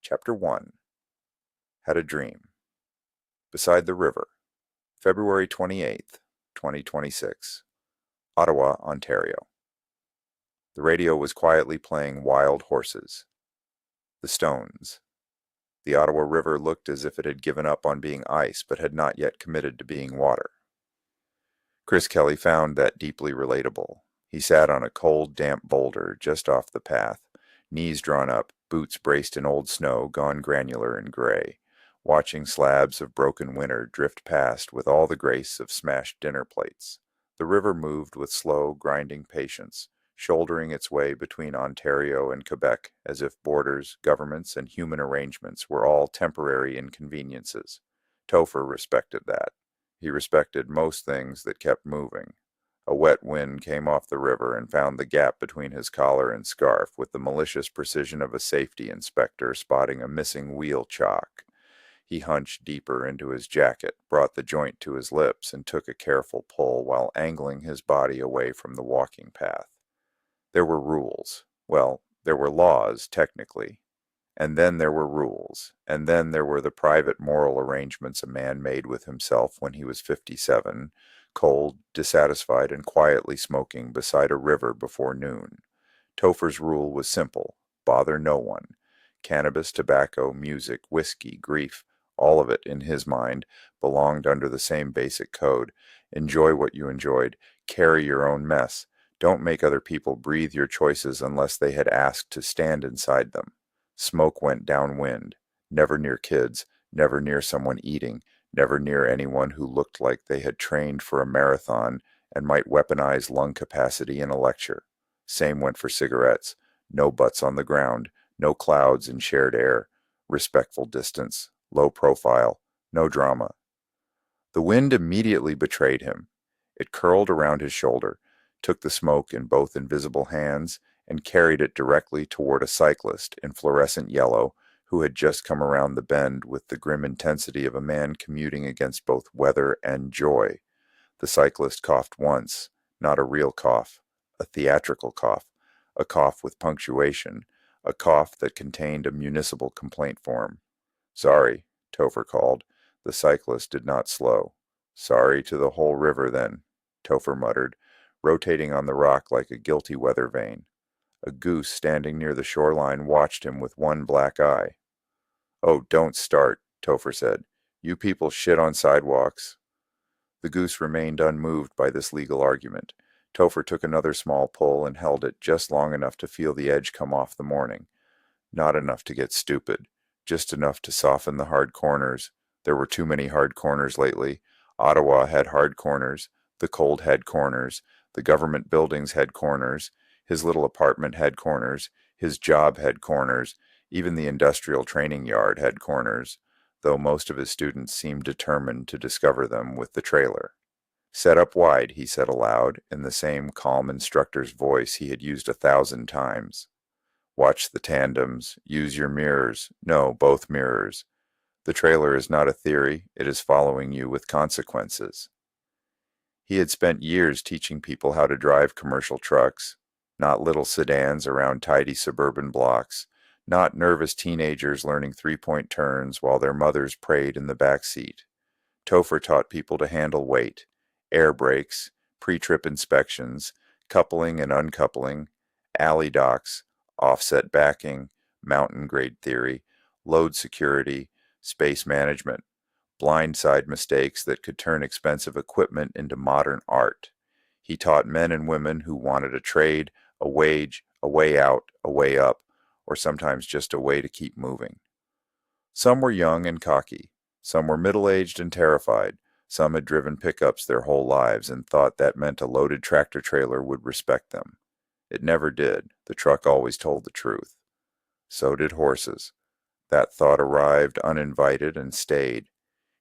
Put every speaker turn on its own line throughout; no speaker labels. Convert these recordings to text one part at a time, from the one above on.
Chapter 1 Had a Dream. Beside the River, February 28th, 2026, Ottawa, Ontario. The radio was quietly playing Wild Horses. The Stones. The Ottawa River looked as if it had given up on being ice but had not yet committed to being water. Chris Kelly found that deeply relatable. He sat on a cold, damp boulder just off the path, knees drawn up, boots braced in old snow gone granular and gray, watching slabs of broken winter drift past with all the grace of smashed dinner plates. The river moved with slow, grinding patience, shouldering its way between Ontario and Quebec as if borders, governments, and human arrangements were all temporary inconveniences. Topher respected that. He respected most things that kept moving. A wet wind came off the river and found the gap between his collar and scarf with the malicious precision of a safety inspector spotting a missing wheel chock. He hunched deeper into his jacket, brought the joint to his lips, and took a careful pull while angling his body away from the walking path. There were rules. Well, there were laws, technically. And then there were rules, and then there were the private moral arrangements a man made with himself when he was 57, cold, dissatisfied, and quietly smoking beside a river before noon. Topher's rule was simple: bother no one. Cannabis, tobacco, music, whiskey, grief, all of it, in his mind, belonged under the same basic code. Enjoy what you enjoyed. Carry your own mess. Don't make other people breathe your choices unless they had asked to stand inside them. Smoke went downwind, never near kids, never near someone eating, never near anyone who looked like they had trained for a marathon and might weaponize lung capacity in a lecture. Same went for cigarettes. No butts on the ground, no clouds in shared air, respectful distance, low profile, no drama. The wind immediately betrayed him. It curled around his shoulder, took the smoke in both invisible hands, and carried it directly toward a cyclist in fluorescent yellow who had just come around the bend with the grim intensity of a man commuting against both weather and joy. The cyclist coughed once, not a real cough, a theatrical cough, a cough with punctuation, a cough that contained a municipal complaint form. "Sorry," Topher called. The cyclist did not slow. "Sorry to the whole river, then," Topher muttered, rotating on the rock like a guilty weather vane. A goose standing near the shoreline watched him with one black eye. "Oh, don't start," Topher said. "You people shit on sidewalks." The goose remained unmoved by this legal argument. Topher took another small pull and held it just long enough to feel the edge come off the morning. Not enough to get stupid, just enough to soften the hard corners. There were too many hard corners lately. Ottawa had hard corners. The cold had corners. The government buildings had corners. His little apartment had corners. His job had corners. Even the industrial training yard had corners, though most of his students seemed determined to discover them with the trailer. "Set up wide," he said aloud, in the same calm instructor's voice he had used 1,000 times. "Watch the tandems. Use your mirrors. No, both mirrors. The trailer is not a theory. It is following you with consequences." He had spent years teaching people how to drive commercial trucks, not little sedans around tidy suburban blocks, not nervous teenagers learning three-point turns while their mothers prayed in the back seat. Topher taught people to handle weight, air brakes, pre-trip inspections, coupling and uncoupling, alley docks, offset backing, mountain grade theory, load security, space management, blindside mistakes that could turn expensive equipment into modern art. He taught men and women who wanted a trade, a wage, a way out, a way up, or sometimes just a way to keep moving. Some were young and cocky. Some were middle-aged and terrified. Some had driven pickups their whole lives and thought that meant a loaded tractor-trailer would respect them. It never did. The truck always told the truth. So did horses. That thought arrived uninvited and stayed.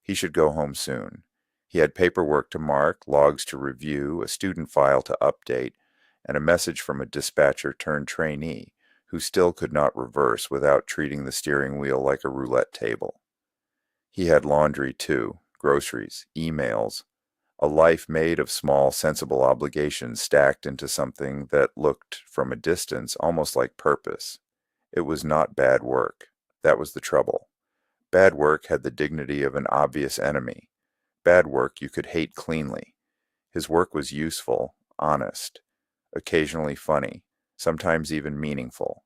He should go home soon. He had paperwork to mark, logs to review, a student file to update, and a message from a dispatcher turned trainee who still could not reverse without treating the steering wheel like a roulette table. He had laundry too, groceries, emails, a life made of small, sensible obligations stacked into something that looked, from a distance, almost like purpose. It was not bad work. That was the trouble. Bad work had the dignity of an obvious enemy. Bad work you could hate cleanly. His work was useful, honest, occasionally funny, sometimes even meaningful.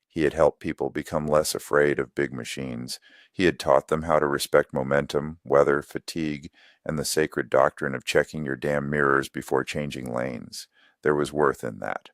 He had helped people become less afraid of big machines. He had taught them how to respect momentum, weather, fatigue, and the sacred doctrine of checking your damn mirrors before changing lanes. There was worth in that.